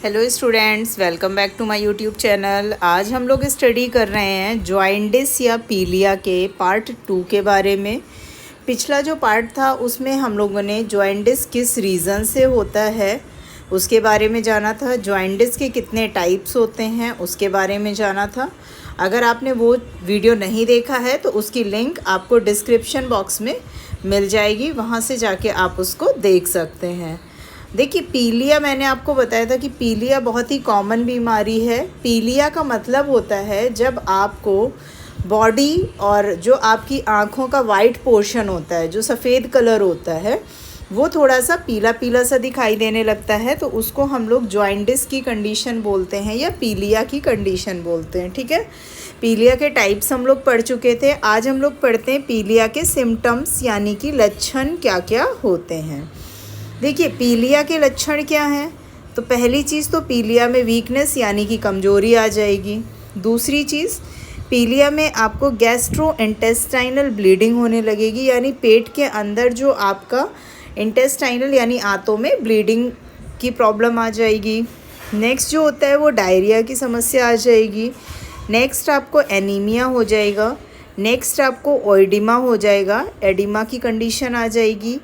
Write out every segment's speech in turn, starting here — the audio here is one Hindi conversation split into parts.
Hello students, welcome back to my YouTube channel. आज हम लोग स्टडी कर रहे हैं जॉइंडिस या पीलिया के पार्ट 2 के बारे में। पिछला जो पार्ट था उसमें हम लोगों ने जॉइंडिस किस रीज़न से होता है उसके बारे में जाना था। जॉइंडिस के कितने टाइप्स होते हैं उसके बारे में जाना था। अगर आपने वो वीडियो नहीं देखा है तो उसकी लिंक आपको डिस्क्रिप्शन बॉक्स में मिल जाएगी, वहाँ से जाके आप उसको देख सकते हैं। देखिए, पीलिया मैंने आपको बताया था कि पीलिया बहुत ही कॉमन बीमारी है। पीलिया का मतलब होता है जब आपको बॉडी और जो आपकी आँखों का वाइट पोर्शन होता है, जो सफ़ेद कलर होता है, वो थोड़ा सा पीला पीला सा दिखाई देने लगता है, तो उसको हम लोग जॉइंडिस की कंडीशन बोलते हैं या पीलिया की कंडीशन बोलते हैं। ठीक है, पीलिया के टाइप्स हम लोग पढ़ चुके थे। आज हम लोग पढ़ते हैं पीलिया के सिम्टम्स, यानी कि लक्षण क्या क्या होते हैं। देखिए, पीलिया के लक्षण क्या हैं। तो पहली चीज़ तो पीलिया में वीकनेस यानी कि कमज़ोरी आ जाएगी। दूसरी चीज़, पीलिया में आपको गैस्ट्रो इंटेस्टाइनल ब्लीडिंग होने लगेगी, यानी पेट के अंदर जो आपका इंटेस्टाइनल यानी आंतों में ब्लीडिंग की प्रॉब्लम आ जाएगी। नेक्स्ट जो होता है वो डायरिया की समस्या आ जाएगी। नेक्स्ट आपको एनीमिया हो जाएगा। नेक्स्ट आपको ओएडिमा हो जाएगा, एडिमा की कंडीशन आ जाएगी।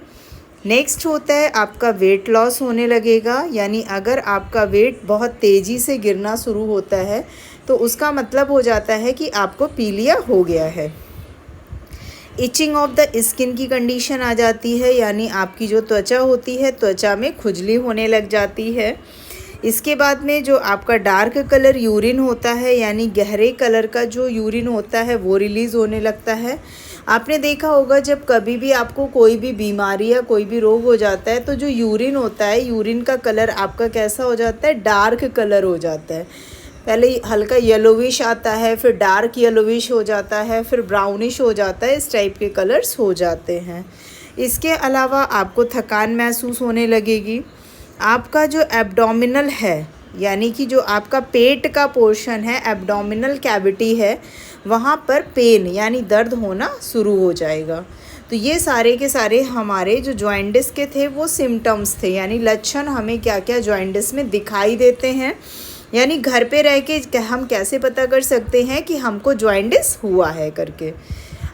नेक्स्ट होता है आपका वेट लॉस होने लगेगा, यानी अगर आपका वेट बहुत तेज़ी से गिरना शुरू होता है तो उसका मतलब हो जाता है कि आपको पीलिया हो गया है। इचिंग ऑफ द स्किन की कंडीशन आ जाती है, यानी आपकी जो त्वचा होती है, त्वचा में खुजली होने लग जाती है। इसके बाद में जो आपका डार्क कलर यूरिन होता है, यानी गहरे कलर का जो यूरिन होता है वो रिलीज़ होने लगता है। आपने देखा होगा जब कभी भी आपको कोई भी बीमारी या कोई भी रोग हो जाता है तो जो यूरिन होता है, यूरिन का कलर आपका कैसा हो जाता है, डार्क कलर हो जाता है। पहले हल्का येलोविश आता है, फिर डार्क येलोविश हो जाता है, फिर ब्राउनिश हो जाता है, इस टाइप के कलर्स हो जाते हैं। इसके अलावा आपको थकान महसूस होने लगेगी। आपका जो एब्डोमिनल है, यानी कि जो आपका पेट का पोर्शन है, एब्डोमिनल कैविटी है, वहाँ पर पेन यानी दर्द होना शुरू हो जाएगा। तो ये सारे के सारे हमारे जो जॉइंडिस के थे वो सिम्टम्स थे, यानी लक्षण हमें क्या क्या जॉइंडिस में दिखाई देते हैं, यानी घर पे रह के हम कैसे पता कर सकते हैं कि हमको जॉइंडिस हुआ है करके।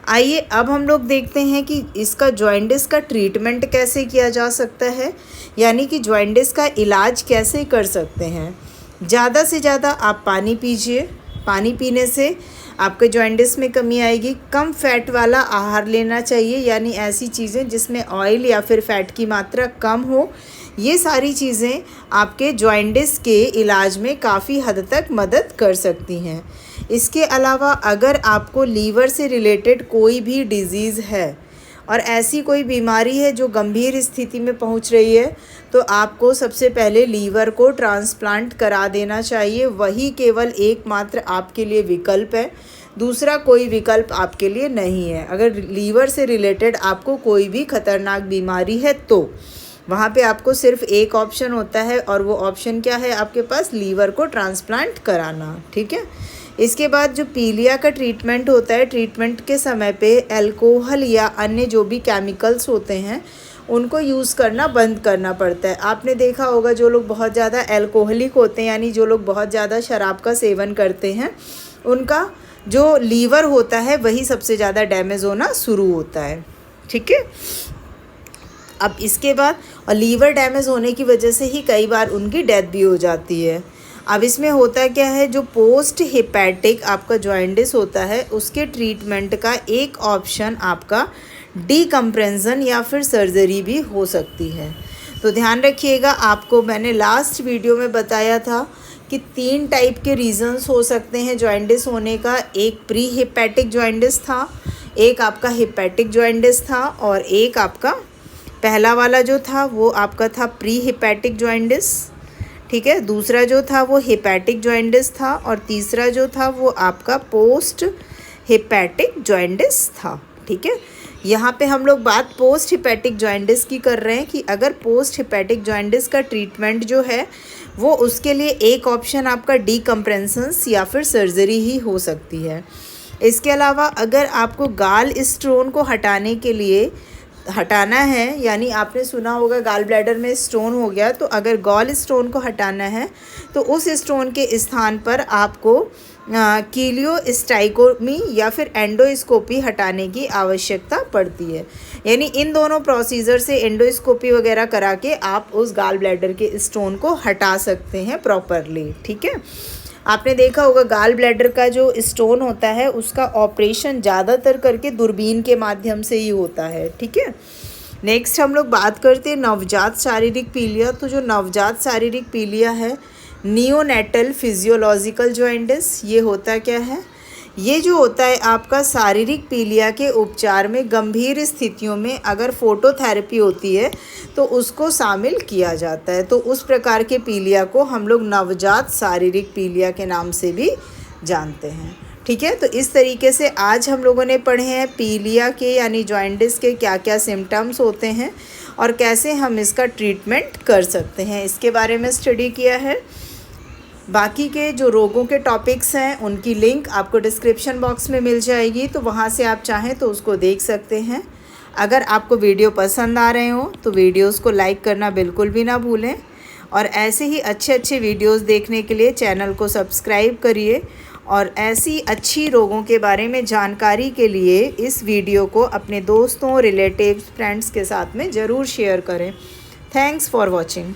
आइए अब हम लोग देखते हैं कि इसका जॉइंडिस का ट्रीटमेंट कैसे किया जा सकता है, यानी कि जॉइंडिस का इलाज कैसे कर सकते हैं। ज़्यादा से ज़्यादा आप पानी पीजिए। पानी पीने से आपके जॉइंडिस में कमी आएगी। कम फैट वाला आहार लेना चाहिए, यानी ऐसी चीज़ें जिसमें ऑयल या फिर फैट की मात्रा कम हो। ये सारी चीज़ें आपके जॉइंडिस के इलाज में काफ़ी हद तक मदद कर सकती हैं। इसके अलावा अगर आपको लीवर से रिलेटेड कोई भी डिज़ीज़ है और ऐसी कोई बीमारी है जो गंभीर स्थिति में पहुंच रही है, तो आपको सबसे पहले लीवर को ट्रांसप्लांट करा देना चाहिए। वही केवल एकमात्र आपके लिए विकल्प है, दूसरा कोई विकल्प आपके लिए नहीं है। अगर लीवर से रिलेटेड आपको कोई भी खतरनाक बीमारी है तो वहाँ पे आपको सिर्फ एक ऑप्शन होता है, और वो ऑप्शन क्या है आपके पास, लीवर को ट्रांसप्लांट कराना। ठीक है, इसके बाद जो पीलिया का ट्रीटमेंट होता है, ट्रीटमेंट के समय पे अल्कोहल या अन्य जो भी केमिकल्स होते हैं उनको यूज़ करना बंद करना पड़ता है। आपने देखा होगा जो लोग बहुत ज़्यादा अल्कोहलिक होते हैं, यानी जो लोग बहुत ज़्यादा शराब का सेवन करते हैं, उनका जो लीवर होता है वही सबसे ज़्यादा डैमेज होना शुरू होता है। ठीक है, अब इसके बाद और लीवर डैमेज होने की वजह से ही कई बार उनकी डेथ भी हो जाती है। अब इसमें होता क्या है, जो पोस्ट हिपैटिक आपका जॉइंडिस होता है उसके ट्रीटमेंट का एक ऑप्शन आपका डीकम्प्रेशन या फिर सर्जरी भी हो सकती है। तो ध्यान रखिएगा, आपको मैंने लास्ट वीडियो में बताया था कि 3 टाइप के रीज़न्स हो सकते हैं जॉइंडिस होने का। एक प्री हिपैटिक जॉइंडिस था, एक आपका हिपैटिक जॉइंडिस था, और एक आपका पहला वाला जो था वो आपका था प्री हिपैटिक जॉइंडिस। ठीक है, दूसरा जो था वो हिपैटिक जॉइंडिस था, और तीसरा जो था वो आपका पोस्ट हिपैटिक जॉइंडिस था। ठीक है, यहाँ पे हम लोग बात पोस्ट हिपैटिक जॉइंडिस की कर रहे हैं कि अगर पोस्ट हिपैटिक जॉइंडिस का ट्रीटमेंट जो है वो उसके लिए एक ऑप्शन आपका डीकम्प्रेशन या फिर सर्जरी ही हो सकती है। इसके अलावा अगर आपको गाल स्टोन को हटाने के लिए हटाना है, यानी आपने सुना होगा गॉल ब्लैडर में स्टोन हो गया, तो अगर गॉल स्टोन को हटाना है तो उस स्टोन के स्थान पर आपको कीलियोस्टाइकोमी या फिर एंडोस्कोपी हटाने की आवश्यकता पड़ती है। यानी इन दोनों प्रोसीजर से एंडोस्कोपी वगैरह करा के आप उस गॉल ब्लैडर के स्टोन को हटा सकते हैं प्रॉपरली। ठीक है, आपने देखा होगा गॉल ब्लैडर का जो स्टोन होता है उसका ऑपरेशन ज़्यादातर करके दूरबीन के माध्यम से ही होता है। ठीक है, नेक्स्ट हम लोग बात करते हैं नवजात शारीरिक पीलिया। तो जो नवजात शारीरिक पीलिया है, नियोनेटल फिजियोलॉजिकल जॉइंटिस, ये होता क्या है? ये जो होता है आपका शारीरिक पीलिया के उपचार में गंभीर स्थितियों में अगर फोटोथेरेपी होती है तो उसको शामिल किया जाता है। तो उस प्रकार के पीलिया को हम लोग नवजात शारीरिक पीलिया के नाम से भी जानते हैं। ठीक है, तो इस तरीके से आज हम लोगों ने पढ़े हैं पीलिया के यानी जॉइंटिस के क्या क्या सिम्टम्स होते हैं और कैसे हम इसका ट्रीटमेंट कर सकते हैं, इसके बारे में स्टडी किया है। बाकी के जो रोगों के टॉपिक्स हैं उनकी लिंक आपको डिस्क्रिप्शन बॉक्स में मिल जाएगी, तो वहाँ से आप चाहें तो उसको देख सकते हैं। अगर आपको वीडियो पसंद आ रहे हो तो वीडियोस को लाइक करना बिल्कुल भी ना भूलें, और ऐसे ही अच्छे अच्छे वीडियोस देखने के लिए चैनल को सब्सक्राइब करिए, और ऐसी अच्छी रोगों के बारे में जानकारी के लिए इस वीडियो को अपने दोस्तों, रिलेटिव्स, फ्रेंड्स के साथ में ज़रूर शेयर करें। Thanks for watching.